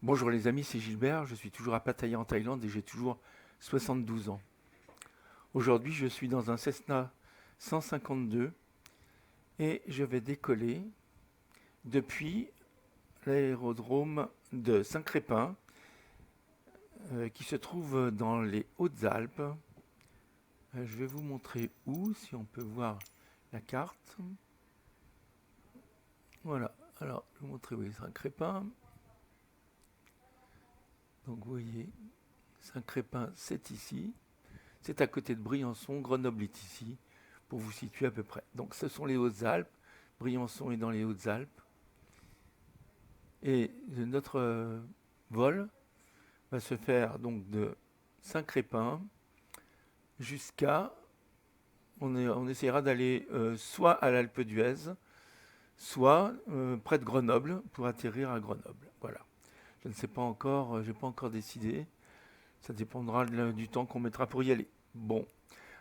Bonjour les amis, c'est Gilbert, je suis toujours à Pattaya en Thaïlande et j'ai toujours 72 ans. Aujourd'hui je suis dans un Cessna 152 et je vais décoller depuis l'aérodrome de Saint-Crépin qui se trouve dans les Hautes-Alpes. Je vais vous montrer où, si on peut voir la carte. Voilà, alors je vais vous montrer où est Saint-Crépin. Donc vous voyez, Saint-Crépin c'est ici. C'est à côté de Briançon, Grenoble est ici, pour vous situer à peu près. Donc ce sont les Hautes-Alpes, Briançon est dans les Hautes-Alpes, et notre vol va se faire donc de Saint-Crépin jusqu'à, on essaiera d'aller soit à l'Alpe d'Huez, soit près de Grenoble pour atterrir à Grenoble. Voilà. Je ne sais pas encore, j'ai pas encore décidé. Ça dépendra du temps qu'on mettra pour y aller. Bon,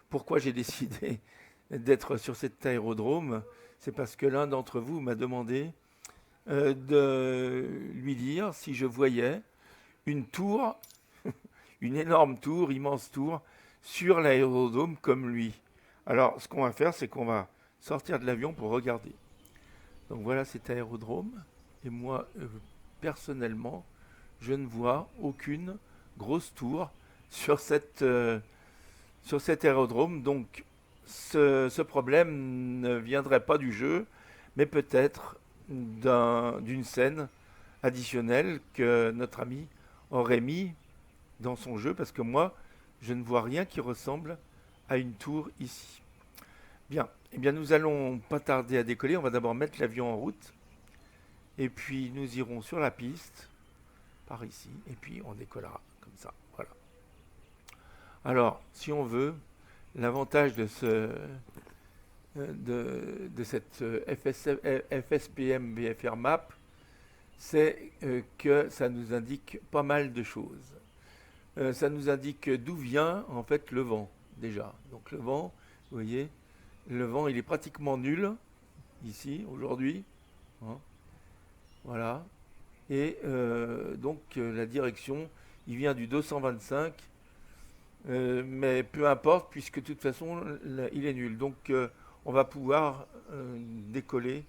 pourquoi j'ai décidé d'être sur cet aérodrome? C'est parce que l'un d'entre vous m'a demandé de lui dire si je voyais une tour, une énorme tour, immense tour, sur l'aérodrome comme lui. Alors, ce qu'on va faire, c'est qu'on va sortir de l'avion pour regarder. Donc voilà cet aérodrome. Et moi, personnellement, je ne vois aucune grosse tour sur sur cet aérodrome. Donc ce problème ne viendrait pas du jeu, mais peut-être d'une scène additionnelle que notre ami aurait mis dans son jeu, parce que moi, je ne vois rien qui ressemble à une tour ici. Bien, eh bien nous allons pas tarder à décoller, on va d'abord mettre l'avion en route, et puis nous irons sur la piste, par ici, et puis on décollera, comme ça, voilà. Alors, si on veut, l'avantage de cette FSPM VFR Map, c'est que ça nous indique pas mal de choses. Ça nous indique d'où vient en fait le vent déjà. Donc le vent, vous voyez, le vent il est pratiquement nul ici aujourd'hui. Hein, voilà. Et donc la direction, il vient du 225, mais peu importe puisque de toute façon il est nul. Donc on va pouvoir décoller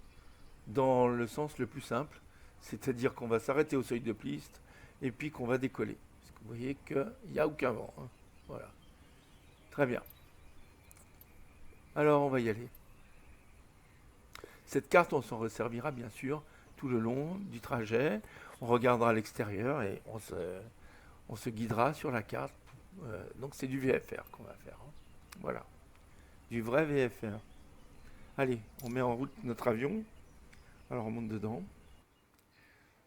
dans le sens le plus simple, c'est-à-dire qu'on va s'arrêter au seuil de piste et puis qu'on va décoller. Parce que vous voyez qu'il n'y a aucun vent. Hein. Voilà. Très bien. Alors on va y aller. Cette carte, on s'en resservira bien sûr tout le long du trajet. On regardera à l'extérieur et on se guidera sur la carte. Donc c'est du VFR qu'on va faire. Hein. Voilà. Du vrai VFR. Allez, on met en route notre avion. Alors on monte dedans.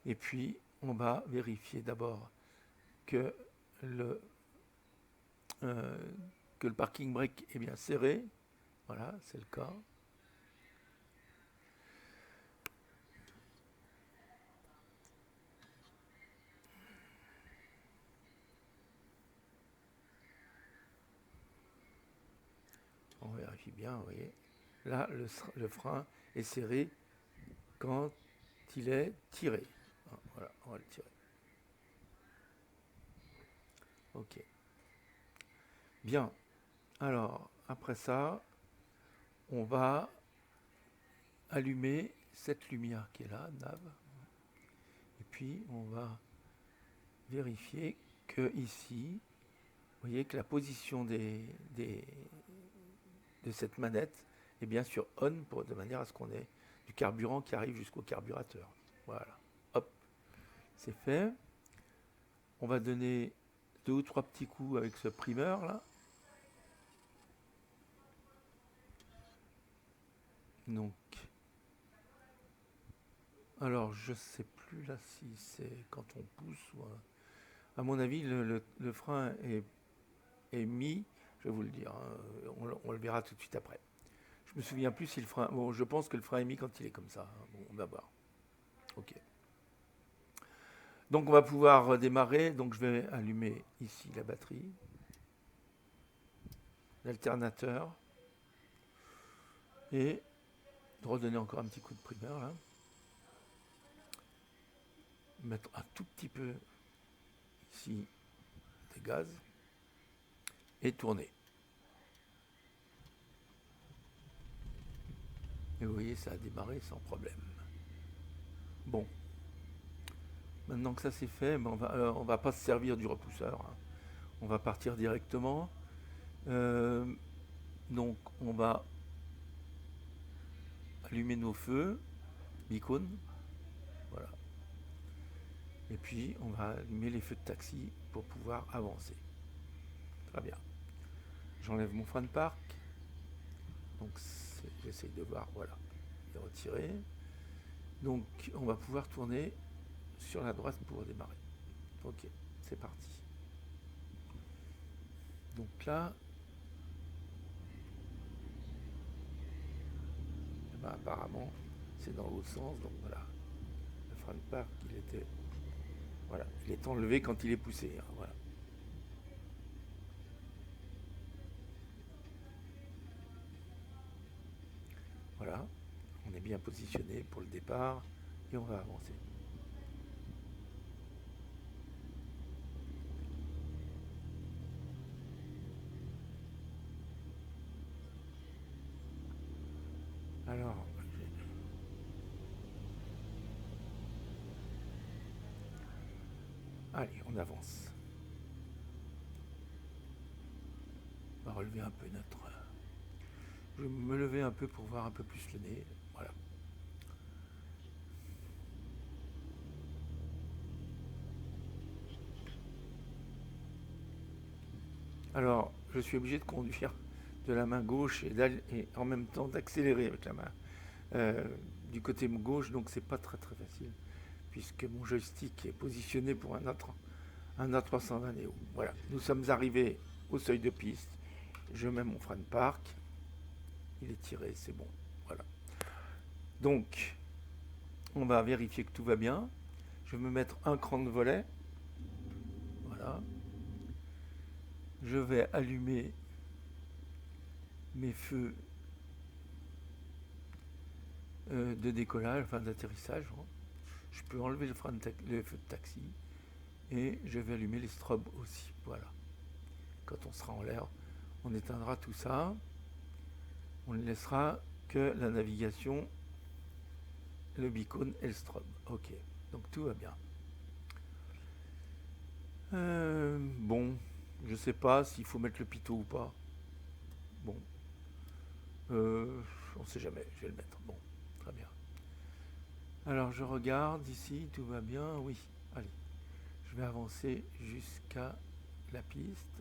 Et puis on va vérifier d'abord que le, euh, que le parking brake est bien serré. Voilà, c'est le cas. On vérifie bien, vous voyez. Là, le frein est serré quand il est tiré. Ah, voilà, on va le tirer. Ok. Bien. Alors, après ça, on va allumer cette lumière qui est là, nav. Et puis, on va vérifier que ici, vous voyez que la position de cette manette est bien sûr on de manière à ce qu'on ait du carburant qui arrive jusqu'au carburateur. Voilà. Hop, c'est fait. On va donner deux ou trois petits coups avec ce primeur là. Donc, alors je sais plus là si c'est quand on pousse ou à mon avis le frein est mis. Je vais vous le dire, hein, on le verra tout de suite après. Je me souviens plus si le frein. Bon, je pense que le frein est mis quand il est comme ça. Hein. Bon, on va voir. Ok. Donc on va pouvoir démarrer. Donc je vais allumer ici la batterie, l'alternateur et redonner encore un petit coup de primeur là. mettre un tout petit peu ici de gaz et tourner. Et vous voyez, ça a démarré sans problème. Bon, maintenant que ça c'est fait, on va pas se servir du repousseur, hein. On va partir directement. Donc on va allumer nos feux, beacon, voilà. Et puis on va allumer les feux de taxi pour pouvoir avancer. Très bien. J'enlève mon frein de parc. Donc j'essaye de voir, voilà, et retirer. Donc on va pouvoir tourner sur la droite pour démarrer. Ok, c'est parti. Donc là, ben, apparemment c'est dans l'autre sens, donc voilà. Le frein de parc, il était, voilà, il est enlevé quand il est poussé, hein, voilà. Voilà, on est bien positionné pour le départ et on va avancer. Alors, allez, on avance. On va relever un peu notre... Je vais me lever un peu pour voir un peu plus le nez. Voilà. Alors, je suis obligé de conduire de la main gauche et en même temps d'accélérer avec la main du côté gauche, donc c'est pas très très facile puisque mon joystick est positionné pour un A320 Neo. Voilà, nous sommes arrivés au seuil de piste. Je mets mon frein de parc. Il est tiré, c'est bon. Voilà. Donc, on va vérifier que tout va bien. Je vais me mettre un cran de volet. Voilà. Je vais allumer mes feux de décollage, enfin d'atterrissage. Je peux enlever le feu de taxi et je vais allumer les strobes aussi. Voilà. Quand on sera en l'air, on éteindra tout ça. On ne laissera que la navigation, le beacon et le strobe. Ok, donc tout va bien. Bon, je sais pas s'il faut mettre le pitot ou pas. Bon, on sait jamais, je vais le mettre. Bon, très bien. Alors je regarde ici, tout va bien. Oui, allez, je vais avancer jusqu'à la piste.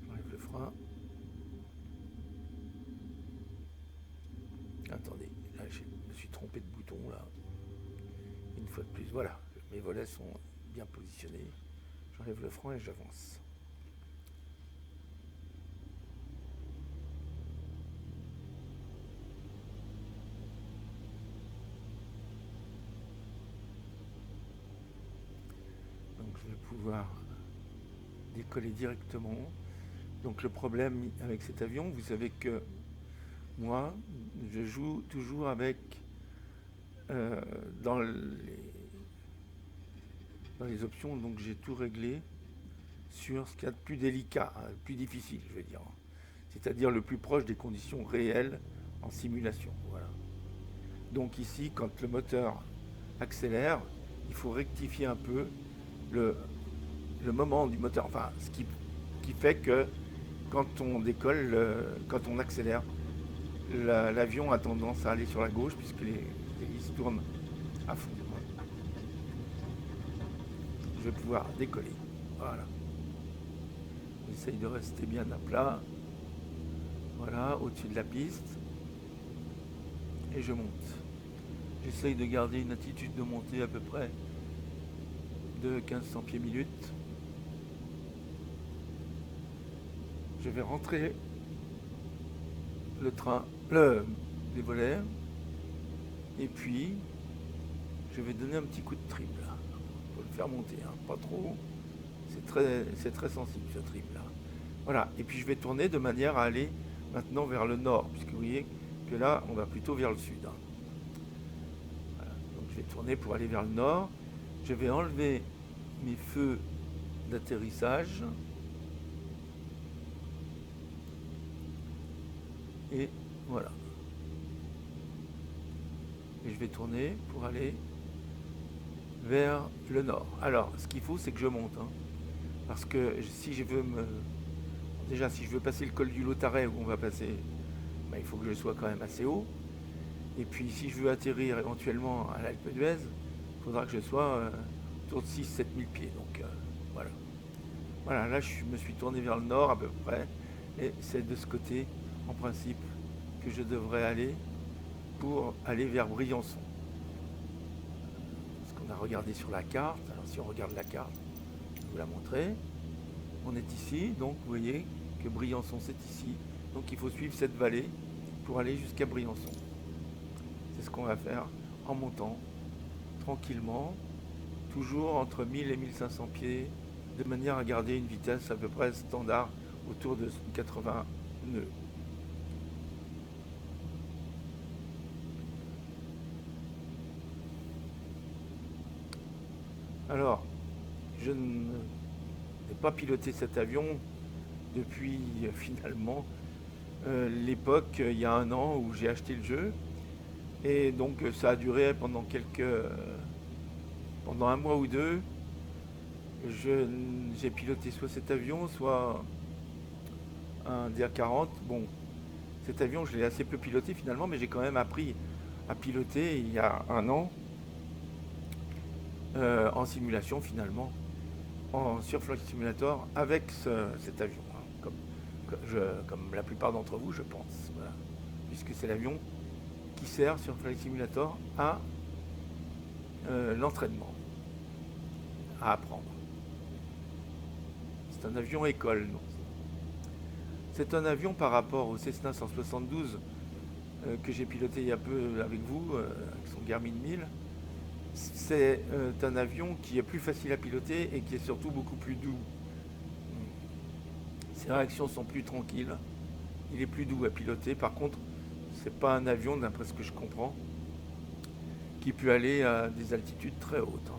J'enlève le frein. Attendez, là je me suis trompé de bouton là. Une fois de plus, voilà, mes volets sont bien positionnés. J'enlève le frein et j'avance. Donc je vais pouvoir décoller directement. Donc le problème avec cet avion, vous savez que moi, je joue toujours avec dans les options, donc j'ai tout réglé sur ce qu'il y a de plus délicat, hein, plus difficile, je veux dire. C'est-à-dire le plus proche des conditions réelles en simulation. Voilà. Donc ici, quand le moteur accélère, il faut rectifier un peu le moment du moteur. Enfin, ce qui fait que quand on décolle, quand on accélère, l'avion a tendance à aller sur la gauche puisque les hélices tournent à fond. Je vais pouvoir décoller. Voilà. J'essaye de rester bien à plat. Voilà, au-dessus de la piste. Et je monte. J'essaye de garder une attitude de montée à peu près de 1500 pieds minutes. Je vais rentrer le train, les volets. Et puis, je vais donner un petit coup de trim là. Pour le faire monter, hein, pas trop. C'est très sensible ce trim là. Voilà, et puis je vais tourner de manière à aller maintenant vers le nord, puisque vous voyez que là, on va plutôt vers le sud. Voilà. Donc je vais tourner pour aller vers le nord. Je vais enlever mes feux d'atterrissage. Et voilà. Et je vais tourner pour aller vers le nord. Alors, ce qu'il faut, c'est que je monte. Parce que si je veux Déjà, si je veux passer le col du Lautaret où on va passer, il faut que je sois quand même assez haut. Et puis, si je veux atterrir éventuellement à l'Alpe d'Huez, il faudra que je sois autour de 6-7 000 pieds. Donc, voilà. Voilà, là, je me suis tourné vers le nord à peu près. Et c'est de ce côté, en principe, que je devrais aller pour aller vers Briançon. Parce qu'on a regardé sur la carte. Alors, si on regarde la carte, je vais vous la montrer. On est ici, donc vous voyez que Briançon c'est ici. Donc il faut suivre cette vallée pour aller jusqu'à Briançon. C'est ce qu'on va faire en montant tranquillement, toujours entre 1000 et 1500 pieds, de manière à garder une vitesse à peu près standard autour de 80 nœuds. Alors, je n'ai pas piloté cet avion depuis finalement l'époque, il y a un an, où j'ai acheté le jeu. Et donc ça a duré pendant pendant un mois ou deux. J'ai piloté soit cet avion, soit un DA40. Bon, cet avion, je l'ai assez peu piloté finalement, mais j'ai quand même appris à piloter il y a un an en simulation finalement, sur Flight Simulator avec cet avion, comme la plupart d'entre vous, je pense. Voilà. Puisque c'est l'avion qui sert sur Flight Simulator à l'entraînement, à apprendre. C'est un avion école. Donc. C'est un avion par rapport au Cessna 172 que j'ai piloté il y a peu avec vous, avec son Garmin 1000. C'est un avion qui est plus facile à piloter et qui est surtout beaucoup plus doux. Ses réactions sont plus tranquilles. Il est plus doux à piloter. Par contre, c'est pas un avion, d'après ce que je comprends, qui peut aller à des altitudes très hautes.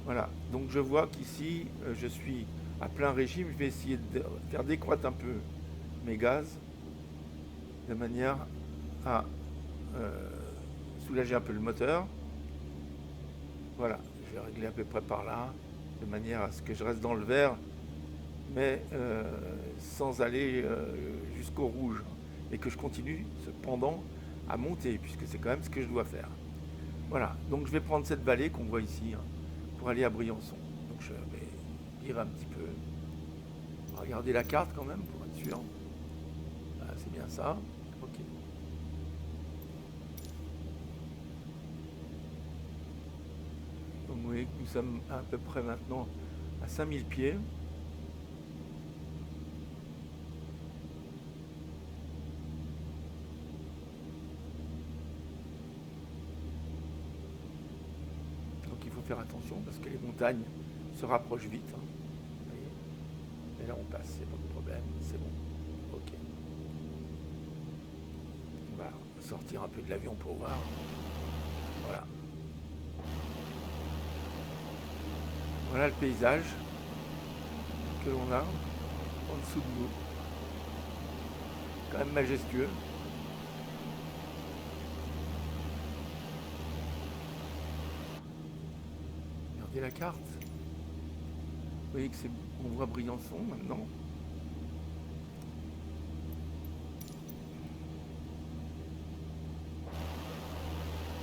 Voilà. Donc je vois qu'ici, je suis à plein régime. Je vais essayer de faire décroître un peu mes gaz de manière à soulager un peu le moteur. Voilà, je vais régler à peu près par là, de manière à ce que je reste dans le vert, mais sans aller jusqu'au rouge, et que je continue cependant à monter, puisque c'est quand même ce que je dois faire. Voilà, donc je vais prendre cette vallée qu'on voit ici, pour aller à Briançon. Donc je vais lire un petit peu, regarder la carte quand même, pour être sûr. Voilà, c'est bien ça. Ok. Donc vous voyez que nous sommes à peu près maintenant à 5000 pieds. Donc il faut faire attention parce que les montagnes se rapprochent vite. Vous voyez. Et là on passe, il n'y a pas de problème, c'est bon. Ok. On va sortir un peu de l'avion pour voir. Voilà. Voilà le paysage que l'on a en dessous de nous. Quand même majestueux. Regardez la carte. Vous voyez que on voit Briançon maintenant.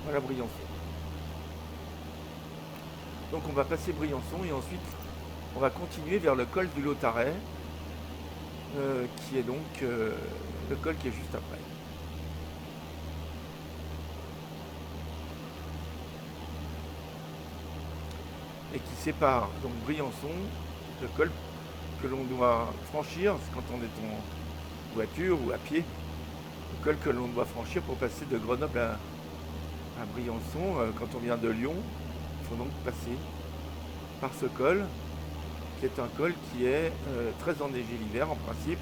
Voilà Briançon. Donc on va passer Briançon et ensuite on va continuer vers le col du Lautaret, qui est donc le col qui est juste après. Et qui sépare donc Briançon, le col que l'on doit franchir quand on est en voiture ou à pied, le col que l'on doit franchir pour passer de Grenoble à Briançon. Quand on vient de Lyon, il faut donc passer par ce col, qui est un col qui est très enneigé l'hiver en principe,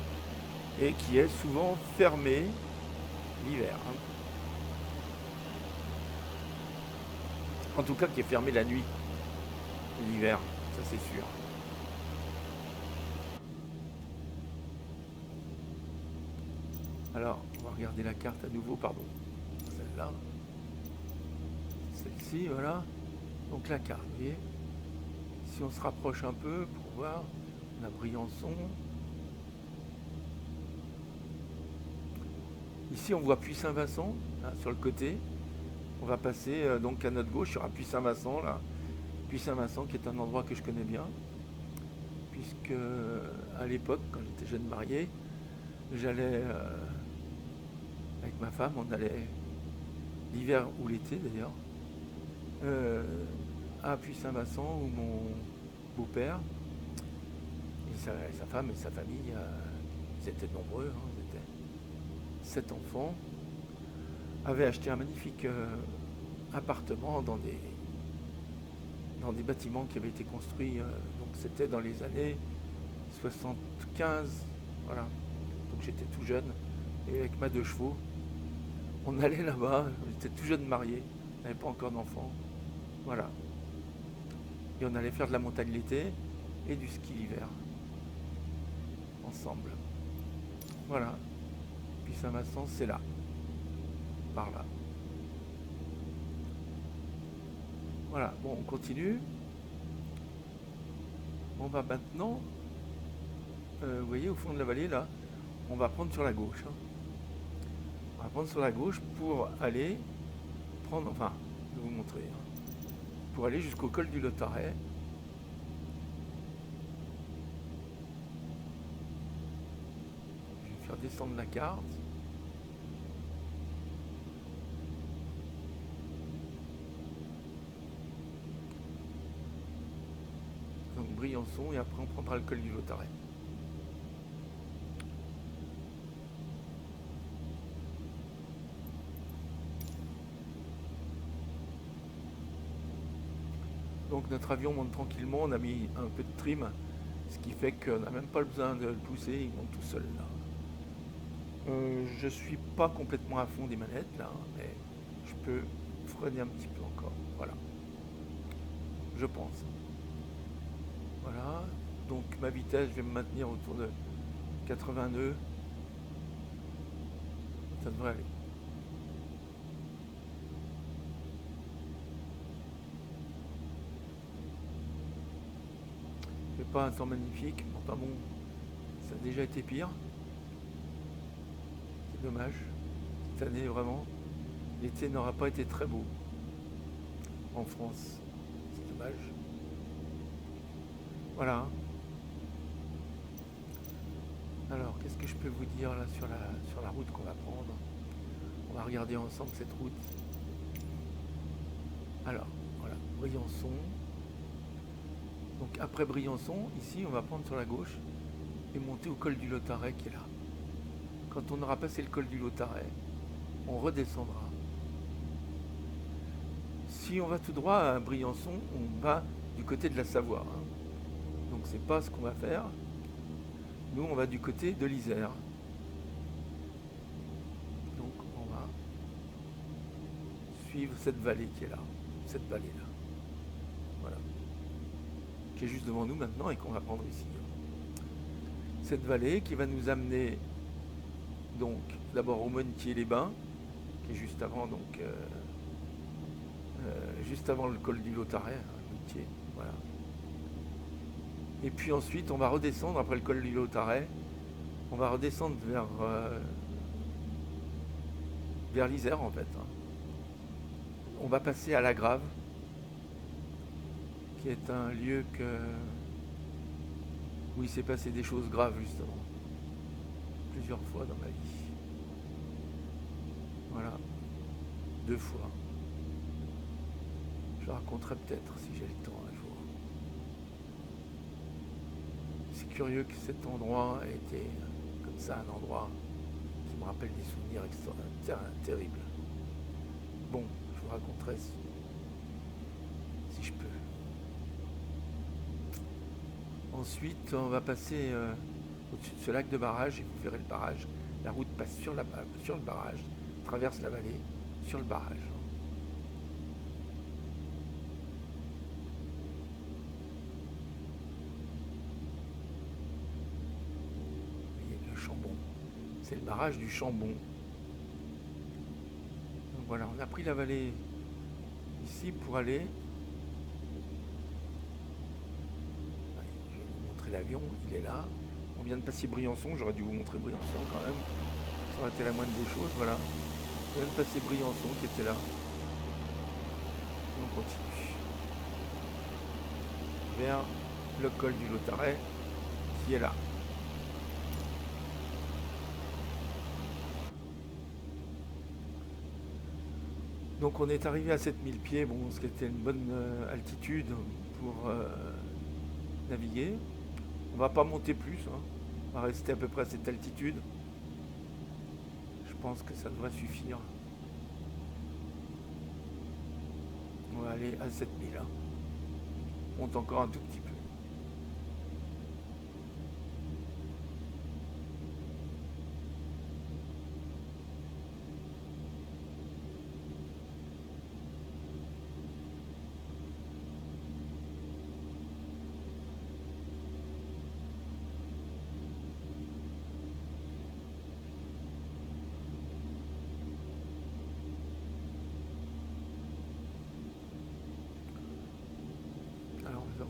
et qui est souvent fermé l'hiver, hein. En tout cas, qui est fermé la nuit, l'hiver, ça c'est sûr. Alors, on va regarder la carte à nouveau, pardon. Celle-là. Celle-ci, voilà. Donc la carte, vous voyez. Si on se rapproche un peu pour voir, on a Briançon. Ici, on voit Puy-Saint-Vincent, hein, sur le côté. On va passer donc à notre gauche, il y aura Puy-Saint-Vincent, là. Puy-Saint-Vincent, qui est un endroit que je connais bien, puisque à l'époque, quand j'étais jeune marié, j'allais avec ma femme, on allait l'hiver ou l'été d'ailleurs, à Puy-Saint-Vincent où mon beau-père et sa femme et sa famille, ils étaient nombreux, hein, ils étaient 7 enfants, avaient acheté un magnifique appartement dans des bâtiments qui avaient été construits, donc c'était dans les années 75, voilà. Donc j'étais tout jeune et avec ma 2 chevaux, on allait là-bas, j'étais tout jeune marié, on n'avait pas encore d'enfants, voilà. Et on allait faire de la montagne l'été et du ski l'hiver, ensemble. Voilà. Puis Saint-Vincent, c'est là, par là. Voilà, bon, on continue. On va maintenant, vous voyez, au fond de la vallée, là, on va prendre sur la gauche, hein. On va prendre sur la gauche pour aller prendre, enfin, je vais vous montrer, hein, pour aller jusqu'au col du Lotaret. Je vais faire descendre la carte. Donc Briançon, et après on prendra le col du Lotaret. Donc notre avion monte tranquillement, on a mis un peu de trim, ce qui fait qu'on n'a même pas besoin de le pousser, il monte tout seul là. Je suis pas complètement à fond des manettes là, mais je peux freiner un petit peu encore, voilà, je pense. Voilà, donc ma vitesse, je vais me maintenir autour de 80 nœuds, ça devrait aller. C'est pas un temps magnifique, enfin bon, ça a déjà été pire. C'est dommage. Cette année, vraiment, l'été n'aura pas été très beau en France. C'est dommage. Voilà. Alors, qu'est-ce que je peux vous dire là sur la route qu'on va prendre? On va regarder ensemble cette route. Alors, voilà, Briançon. Donc après Briançon, ici, on va prendre sur la gauche et monter au col du Lotaret qui est là. Quand on aura passé le col du Lotaret, on redescendra. Si on va tout droit à Briançon, on va du côté de la Savoie, hein. Donc c'est pas ce qu'on va faire. Nous, on va du côté de l'Isère. Donc on va suivre cette vallée qui est là. Cette vallée-là. Voilà. Qui est juste devant nous maintenant et qu'on va prendre ici. Cette vallée qui va nous amener donc d'abord au Montier-les-Bains, qui est juste avant, donc juste avant le col du Lotaret, hein, Montier, voilà. Et puis ensuite, on va redescendre après le col du Lotaret. On va redescendre vers l'Isère en fait, hein. On va passer à la Grave, qui est un lieu où il s'est passé des choses graves justement, plusieurs fois dans ma vie. Voilà, 2 fois. Je raconterai peut-être si j'ai le temps un jour. C'est curieux que cet endroit ait été comme ça, un endroit qui me rappelle des souvenirs terribles. Bon, je vous raconterai si je peux. Ensuite, on va passer au-dessus de ce lac de barrage et vous verrez le barrage. La route passe sur le barrage, traverse la vallée, sur le barrage. Vous voyez le Chambon, c'est le barrage du Chambon. Donc voilà, on a pris la vallée ici pour aller. Je vais vous montrer l'avion, il est là. On vient de passer Briançon, j'aurais dû vous montrer Briançon quand même. Ça aurait été la moindre des choses, voilà. On vient de passer Briançon qui était là. Et on continue. Vers le col du Lautaret qui est là. Donc on est arrivé à 7000 pieds, bon, ce qui était une bonne altitude pour naviguer. On va pas monter plus, hein. On va rester à peu près à cette altitude. Je pense que ça devrait suffire. On va aller à 7000. Hein. On monte encore un tout petit peu.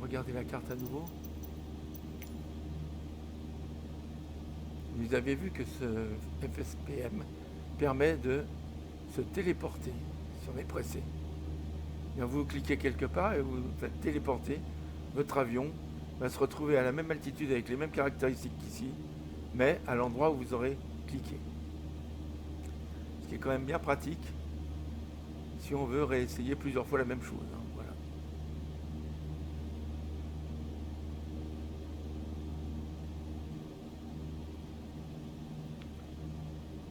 Regardez la carte à nouveau. Vous avez vu que ce FSPM permet de se téléporter si on est pressé. Bien, vous cliquez quelque part et vous faites téléporter. Votre avion va se retrouver à la même altitude avec les mêmes caractéristiques qu'ici, mais à l'endroit où vous aurez cliqué. Ce qui est quand même bien pratique si on veut réessayer plusieurs fois la même chose. Hein. Voilà.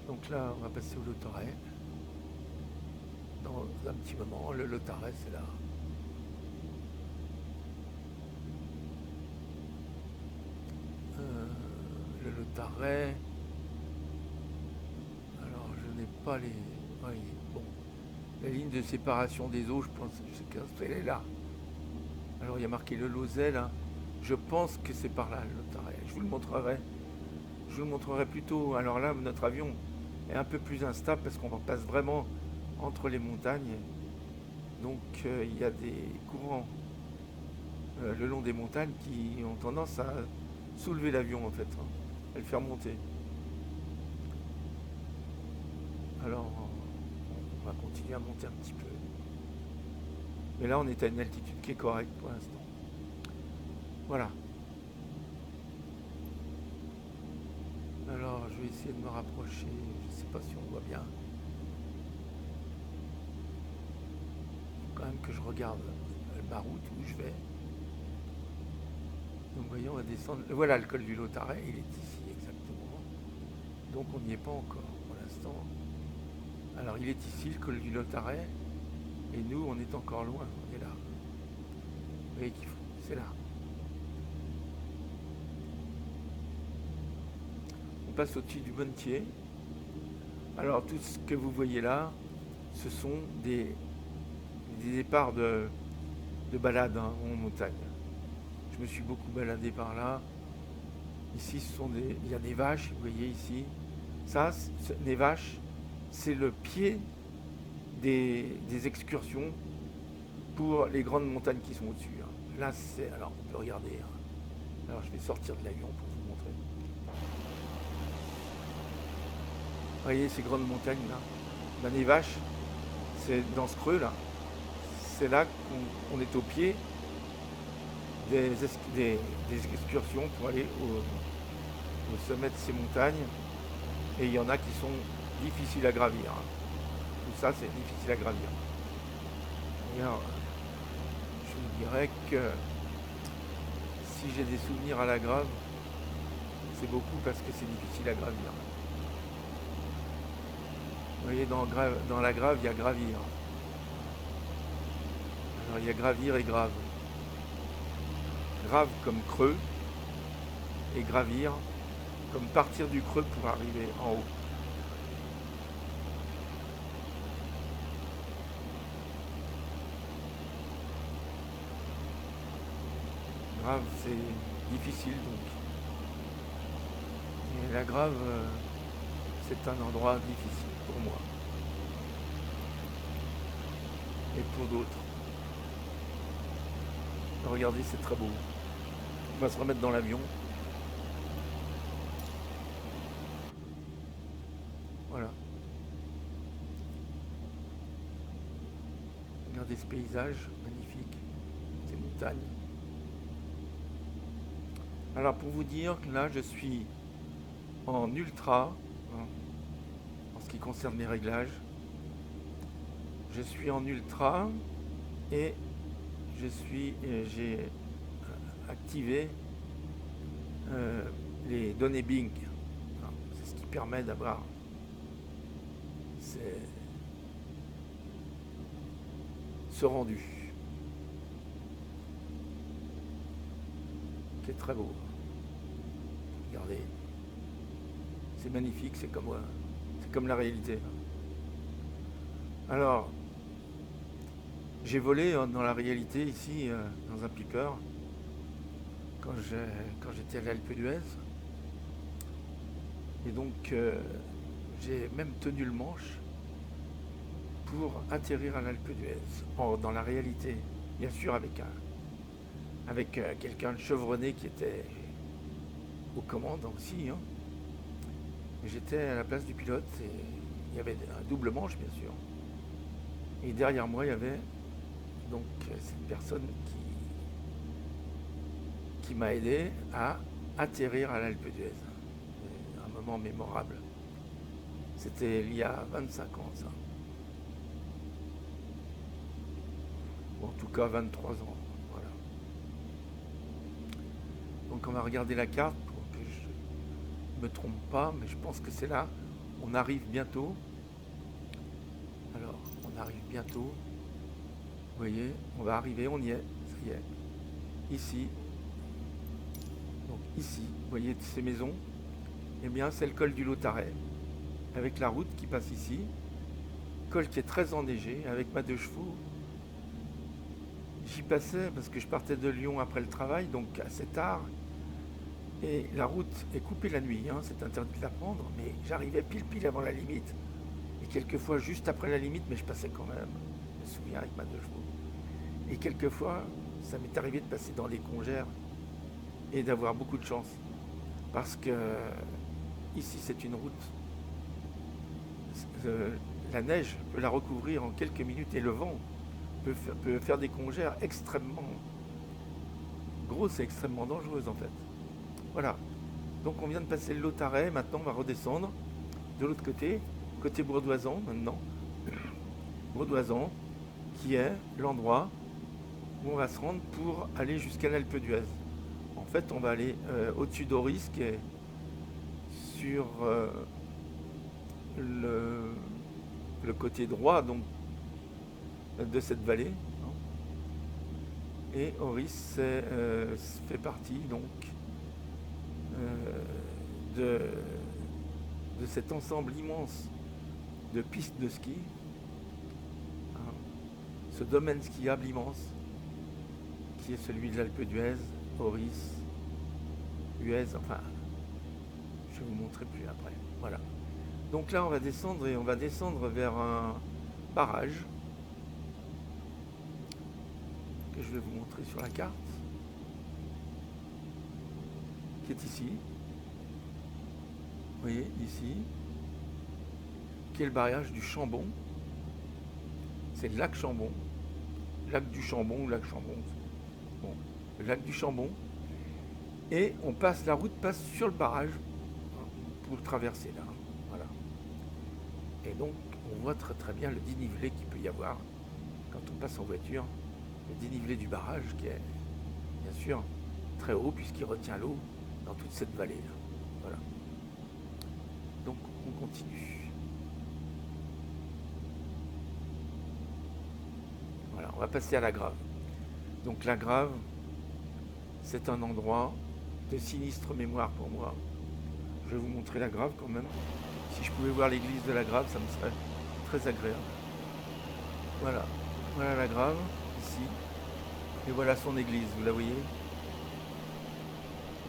Donc là, on va passer au Lautaret. Dans un petit moment, le Lautaret, c'est là. Le Lautaret. Alors, je n'ai pas les... Oui, bon. La ligne de séparation des eaux, je pense qu'elle est là. Alors, il y a marqué le Lozelle. Hein. Je pense que c'est par là, le Lautaret. Je vous le montrerai. Je vous le montrerai plus tôt. Alors là, notre avion est un peu plus instable parce qu'on passe vraiment entre les montagnes. Donc il y a des courants le long des montagnes qui ont tendance à soulever l'avion en fait, hein, à le faire monter. Alors on va continuer à monter un petit peu. Mais là on est à une altitude qui est correcte pour l'instant. Voilà. Alors je vais essayer de me rapprocher, je ne sais pas si on voit bien. Faut quand même que je regarde ma route où je vais. Donc voyons, on va descendre. Voilà le col du Lautaret, il est ici exactement. Donc on n'y est pas encore pour l'instant. Alors il est ici le col du Lautaret. Et nous on est encore loin, on est là. Vous voyez qu'il faut, c'est là. On passe au-dessus du Bonnetier. Alors tout ce que vous voyez là, ce sont des départs de balade hein, en montagne. Je me suis beaucoup baladé par là. Ici, il y a des vaches, vous voyez ici. Ça, les vaches, c'est le pied des excursions pour les grandes montagnes qui sont au-dessus. Hein. Là, alors, on peut regarder. Hein. Alors, je vais sortir de l'avion pour vous montrer. Vous voyez ces grandes montagnes là. Ben, les vaches, c'est dans ce creux là. C'est là qu'on est au pied des excursions pour aller au sommet de ces montagnes. Et il y en a qui sont difficiles à gravir. Hein. Tout ça, c'est difficile à gravir. Alors, je vous dirais que si j'ai des souvenirs à la grave, c'est beaucoup parce que c'est difficile à gravir. Vous voyez, dans la grave, il y a gravir. Alors, il y a gravir et grave. Grave comme creux et gravir comme partir du creux pour arriver en haut. Grave, c'est difficile donc. Et la Grave, c'est un endroit difficile pour moi. Et pour d'autres. Regardez, c'est très beau. On va se remettre dans l'avion. Voilà. Regardez ce paysage magnifique. Ces montagnes. Alors pour vous dire que là je suis en ultra, hein, en ce qui concerne mes réglages. Je suis en ultra et j'ai activé les données Bing. C'est ce qui permet d'avoir ce rendu qui est très beau. Regardez, c'est magnifique, c'est comme la réalité. Alors, j'ai volé dans la réalité ici, dans un piper, quand j'étais à l'Alpe d'Huez. Et donc, j'ai même tenu le manche pour atterrir à l'Alpe d'Huez, dans la réalité. Bien sûr, avec quelqu'un de chevronné qui était aux commandes aussi. Hein. J'étais à la place du pilote et il y avait un double manche, bien sûr. Et derrière moi, il y avait donc cette personne qui m'a aidé à atterrir à l'Alpe d'Huez. Un moment mémorable. C'était il y a 25 ans, ça. Ou en tout cas 23 ans. Voilà. Donc on va regarder la carte pour que je ne me trompe pas, mais je pense que c'est là. On arrive bientôt. Alors, on arrive bientôt. Vous voyez, on va arriver, on y est, ça y est. Ici. Donc ici, vous voyez ces maisons. Eh bien, c'est le col du Lautaret, avec la route qui passe ici. Col qui est très enneigé, avec ma 2 chevaux. J'y passais parce que je partais de Lyon après le travail, donc assez tard. Et la route est coupée la nuit, hein, c'est interdit de la prendre, mais j'arrivais pile avant la limite. Et quelquefois juste après la limite, mais je passais quand même. Je me souviens avec ma 2 chevaux. Et quelquefois, ça m'est arrivé de passer dans les congères et d'avoir beaucoup de chance. Parce que ici, c'est une route. La neige peut la recouvrir en quelques minutes et le vent peut faire des congères extrêmement grosses et extrêmement dangereuses en fait. Voilà. Donc on vient de passer le Lautaret, maintenant on va redescendre de l'autre côté Bourdoisan maintenant. Bourdoisan, qui est l'endroit où on va se rendre pour aller jusqu'à l'Alpe d'Huez. En fait, on va aller au-dessus d'Auris, qui est sur le côté droit donc, de cette vallée. Et Auris fait partie donc de cet ensemble immense de pistes de ski, hein, ce domaine skiable immense qui est celui de l'Alpe d'Huez, Auris, Huez, enfin, je vais vous montrer plus après. Voilà. Donc là, on va descendre et on va descendre vers un barrage que je vais vous montrer sur la carte, qui est ici. Vous voyez, ici, qui est le barrage du Chambon. C'est le lac Chambon. Lac du Chambon ou lac Chambon. Bon, le lac du Chambon. Et la route passe sur le barrage pour le traverser là. Voilà. Et donc, on voit très très bien le dénivelé qu'il peut y avoir quand on passe en voiture. Le dénivelé du barrage qui est, bien sûr, très haut puisqu'il retient l'eau dans toute cette vallée là. Voilà. Donc, on continue. Voilà, on va passer à la Grave. Donc, la Grave, c'est un endroit de sinistre mémoire pour moi. je vais vous montrer la Grave quand même. Si je pouvais voir l'église de la Grave, ça me serait très agréable. Voilà, voilà la Grave, ici. Et voilà son église, vous la voyez?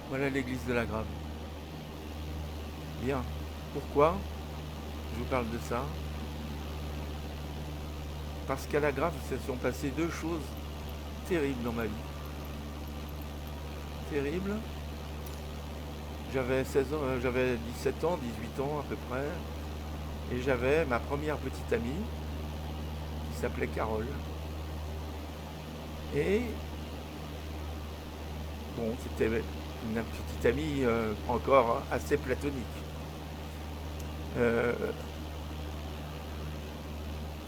Voilà l'église de la Grave. Bien. Pourquoi je vous parle de ça? Parce qu'à la Grave, se sont passées deux choses terribles dans ma vie. Terribles. J'avais 16 ans, j'avais 17 ans, 18 ans à peu près. Et j'avais ma première petite amie qui s'appelait Carole. Et bon, c'était une petite amie encore assez platonique.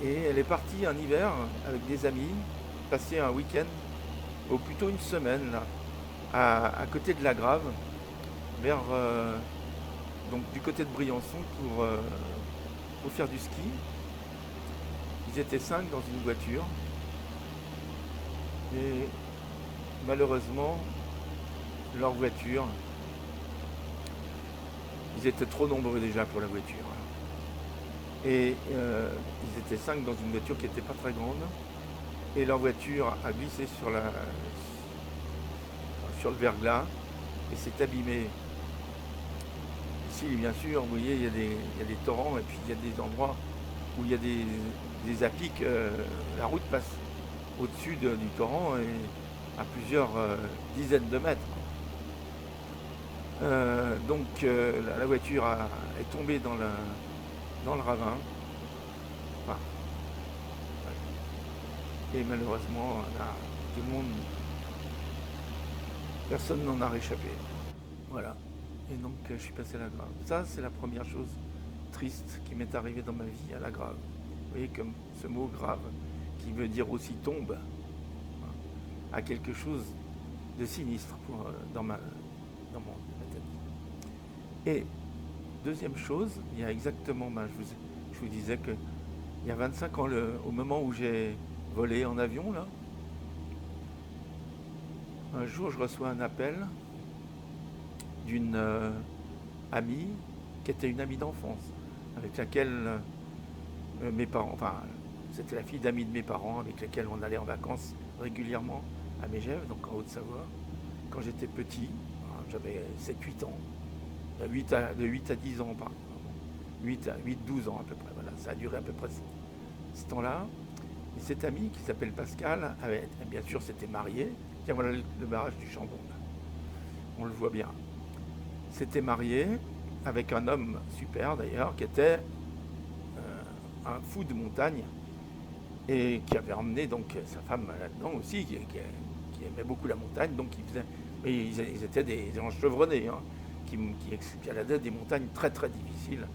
Et elle est partie un hiver avec des amis, passer un week-end, ou plutôt une semaine, là, à côté de la Grave, vers donc du côté de Briançon pour faire du ski. Ils étaient 5 dans une voiture. Et malheureusement, leur voiture, ils étaient trop nombreux déjà pour la voiture. Et ils étaient 5 dans une voiture qui n'était pas très grande. Et leur voiture a glissé sur le verglas et s'est abîmée. Ici, bien sûr, vous voyez, il y a des torrents et puis il y a des endroits où il y a des appics. La route passe au-dessus du torrent et à plusieurs dizaines de mètres. Donc la voiture est tombée dans le ravin. Enfin, et malheureusement, là, tout le monde, personne n'en a réchappé. Voilà. Et donc je suis passé à la Grave. Ça, c'est la première chose triste qui m'est arrivée dans ma vie, à la Grave. Vous voyez, comme ce mot grave, qui veut dire aussi tombe, a quelque chose de sinistre dans ma tête. Et deuxième chose, il y a exactement, je vous disais que il y a 25 ans, au moment où j'ai volé en avion, là, un jour je reçois un appel d'une amie qui était une amie d'enfance, avec laquelle mes parents, enfin c'était la fille d'amis de mes parents, avec laquelle on allait en vacances régulièrement à Megève, donc en Haute-Savoie, quand j'étais petit, j'avais 7-8 ans, de 8 à 10 ans, pardon. 8-12 ans à peu près, voilà, ça a duré à peu près ce temps-là. Et cette amie qui s'appelle Pascal, bien sûr s'était mariée, tiens voilà le barrage du Chambon, là. On le voit bien. S'était mariée avec un homme super d'ailleurs, qui était un fou de montagne, et qui avait emmené donc sa femme là-dedans aussi, qui aimait beaucoup la montagne, donc ils étaient des gens chevronnés, hein, qui escaladaient des montagnes très très difficiles,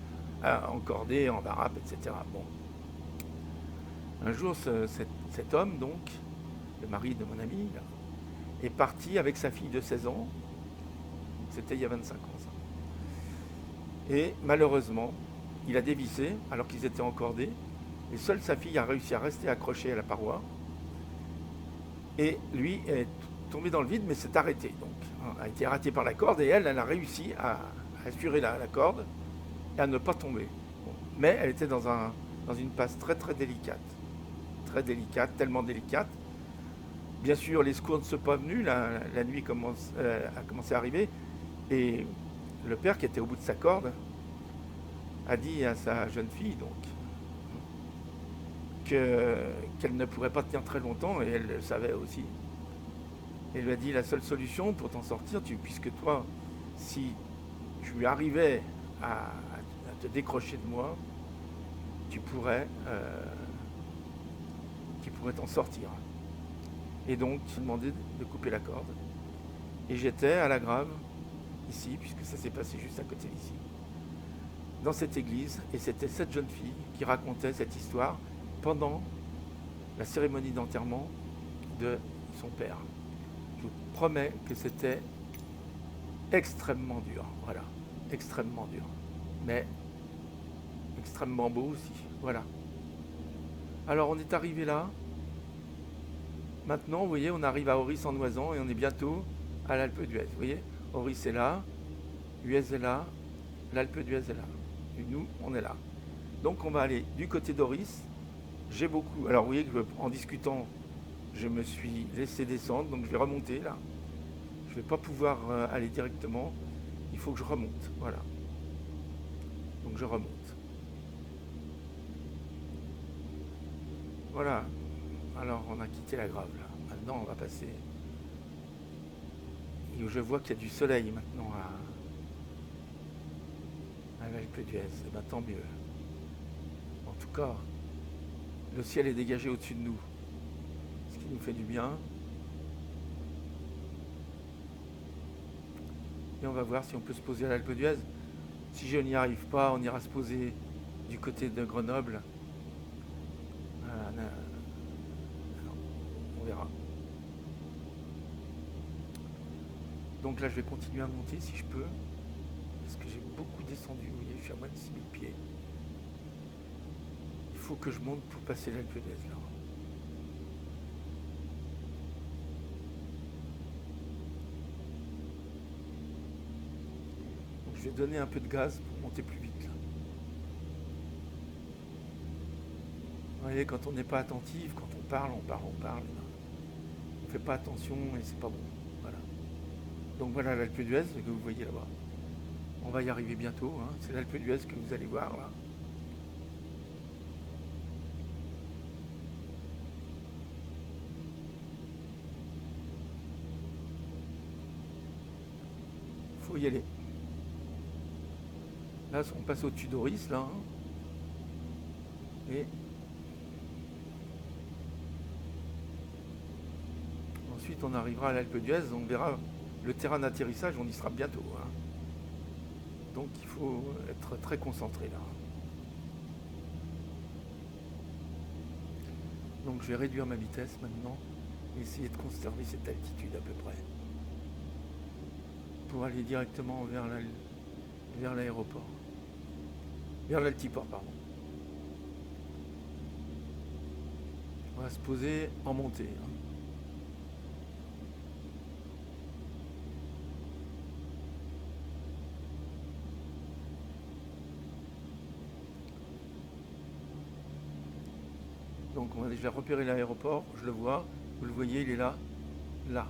en cordée, en barappe, etc. Bon. Un jour, cet homme, donc, le mari de mon ami, là, est parti avec sa fille de 16 ans, c'était il y a 25 ans ça. Et malheureusement, il a dévissé alors qu'ils étaient en cordée, et seule sa fille a réussi à rester accrochée à la paroi, et lui est tombé dans le vide mais s'est arrêté, donc a été arrêté par la corde, et elle a réussi à assurer la corde et à ne pas tomber. Bon. Mais elle était dans une passe très très délicate, tellement délicate. Bien sûr, les secours ne sont pas venus, la nuit a commencé à arriver, et le père qui était au bout de sa corde a dit à sa jeune fille donc qu'elle ne pourrait pas tenir très longtemps, et elle le savait aussi. Elle lui a dit: la seule solution pour t'en sortir, puisque toi, si tu arrivais à te décrocher de moi, tu pourrais t'en sortir. Et donc, j'ai demandé de couper la corde. Et j'étais à la Grave, ici, puisque ça s'est passé juste à côté d'ici, dans cette église, et c'était cette jeune fille qui racontait cette histoire pendant la cérémonie d'enterrement de son père. Je vous promets que c'était extrêmement dur, voilà, extrêmement dur, mais extrêmement beau aussi, voilà. Alors on est arrivé là. Maintenant, vous voyez, on arrive à Oris-en-Noisan et on est bientôt à l'Alpe d'Huez. Vous voyez, Oris est là, Huez est là, l'Alpe d'Huez est là. Et nous, on est là. Donc on va aller du côté d'Oris. J'ai beaucoup. Alors vous voyez que en discutant, je me suis laissé descendre, donc je vais remonter là. Je ne vais pas pouvoir aller directement. Il faut que je remonte. Voilà. Donc je remonte. Voilà. Alors on a quitté la grave là. Maintenant on va passer. Et je vois qu'il y a du soleil maintenant à l'Alpe d'Huez. Et bien tant mieux. En tout cas, le ciel est dégagé au-dessus de nous. Ce qui nous fait du bien. Et on va voir si on peut se poser à l'Alpe d'Huez. Si je n'y arrive pas, on ira se poser du côté de Grenoble. On verra. Donc là, je vais continuer à monter si je peux. Parce que j'ai beaucoup descendu. Vous voyez, je suis à moins de 6000 pieds. Il faut que je monte pour passer l'Alpe d'Huez là. Donc je vais donner un peu de gaz pour monter plus vite là. Vous voyez, quand on n'est pas attentif, quand on parle. On ne fait pas attention et c'est pas bon. Voilà. Donc voilà l'Alpe d'Huez que vous voyez là-bas. On va y arriver bientôt. Hein. C'est l'Alpe d'Huez que vous allez voir là. Faut y aller. Là, on passe au-dessus d'Oris là. Hein. Et ensuite, on arrivera à l'Alpe d'Huez. On verra le terrain d'atterrissage. On y sera bientôt. Hein. Donc, il faut être très concentré là. Donc, je vais réduire ma vitesse maintenant et essayer de conserver cette altitude à peu près pour aller directement vers l'aéroport. Vers l'altiport, pardon. On va se poser en montée. Hein. Donc je vais repérer l'aéroport, je le vois, vous le voyez, il est là, là.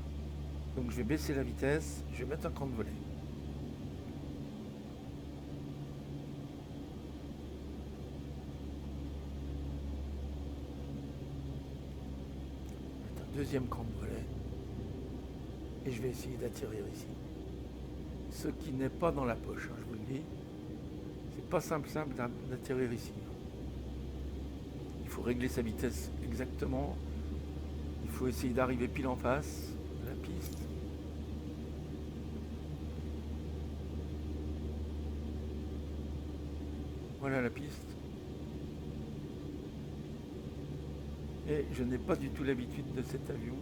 Donc je vais baisser la vitesse, je vais mettre un camp de volet. Mettre un deuxième camp de volet. Et je vais essayer d'atterrir ici. Ce qui n'est pas dans la poche, hein, je vous le dis. C'est pas simple d'atterrir ici. Il faut régler sa vitesse exactement. Il faut essayer d'arriver pile en face de la piste. Voilà la piste. Et je n'ai pas du tout l'habitude de cet avion.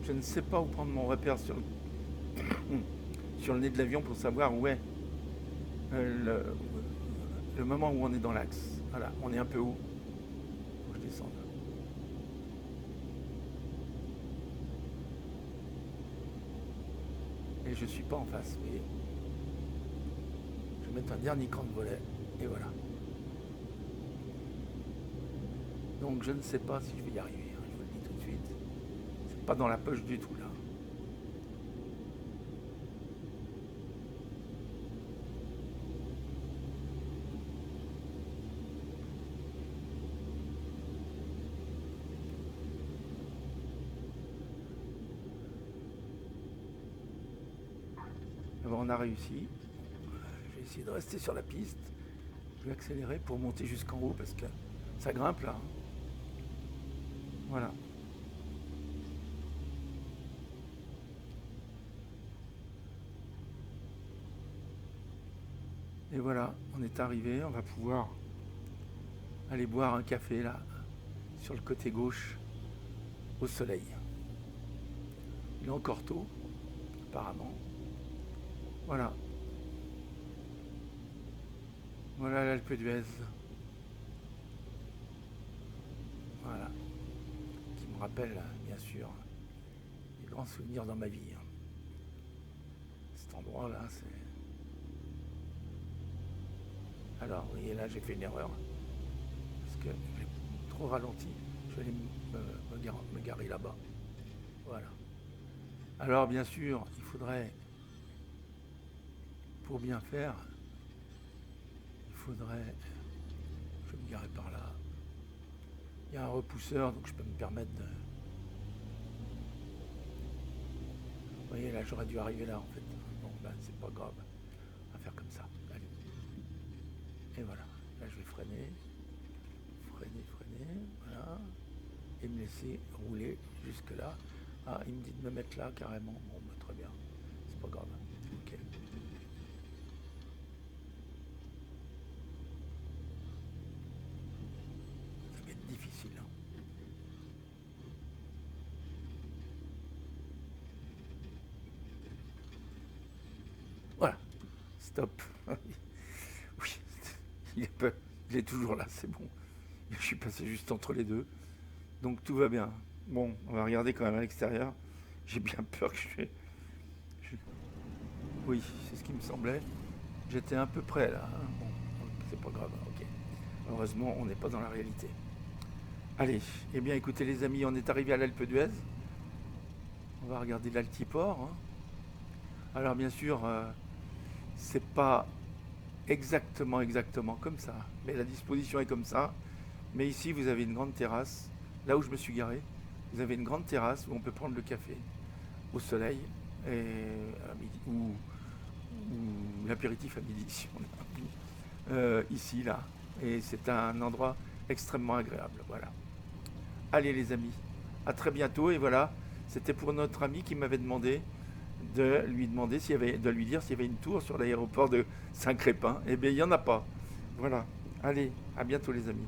Je ne sais pas où prendre mon repère sur le nez de l'avion pour savoir où est le moment où on est dans l'axe. Voilà, on est un peu haut. Faut que je descende. Et je ne suis pas en face, vous voyez. Je vais mettre un dernier camp de volet. Et voilà. Donc je ne sais pas si je vais y arriver, hein, je vous le dis tout de suite. C'est pas dans la poche du tout là. Alors, on a réussi. Je vais essayer de rester sur la piste. Je vais accélérer pour monter jusqu'en haut parce que ça grimpe là. Voilà. Et voilà, on est arrivé, on va pouvoir aller boire un café là, sur le côté gauche, au soleil. Il est encore tôt, apparemment. Voilà. Voilà l'Alpe d'Huez. Voilà. Qui me rappelle, bien sûr, des grands souvenirs dans ma vie. Cet endroit-là, Alors, vous voyez, là, j'ai fait une erreur. Parce que j'ai trop ralenti. Je vais aller me garer là-bas. Voilà. Alors, bien sûr, il faudrait, pour bien faire, il faudrait... Je vais me garer par là. Il y a un repousseur, donc je peux me permettre de... Vous voyez, là, j'aurais dû arriver là, en fait. Bon, ben, c'est pas grave. On va faire comme ça. Allez. Et voilà. Là, je vais freiner. Freiner. Voilà. Et me laisser rouler jusque là. Ah, il me dit de me mettre là, carrément. Bon, ben, très bien. C'est pas grave. Ok. Ça va être difficile, hein. Voilà. Stop. Oui, il est toujours là, c'est bon. Je suis passé juste entre les deux. Donc tout va bien. Bon, on va regarder quand même à l'extérieur. J'ai bien peur que je- Oui, c'est ce qui me semblait. J'étais un peu près là, hein. Bon, c'est pas grave, ok. Heureusement, on n'est pas dans la réalité. Allez, eh bien écoutez les amis, on est arrivé à l'Alpe d'Huez. On va regarder l'altiport, hein. Alors bien sûr, c'est pas exactement comme ça. Mais la disposition est comme ça. Mais ici, vous avez une grande terrasse. Là où je me suis garé, vous avez une grande terrasse où on peut prendre le café au soleil et à midi, ou l'apéritif à midi si on a envie. Ici, là. Et c'est un endroit extrêmement agréable. Voilà. Allez les amis, à très bientôt. Et voilà, c'était pour notre ami qui m'avait demandé de lui dire s'il y avait une tour sur l'aéroport de Saint-Crépin. Eh bien, il n'y en a pas. Voilà. Allez, à bientôt les amis.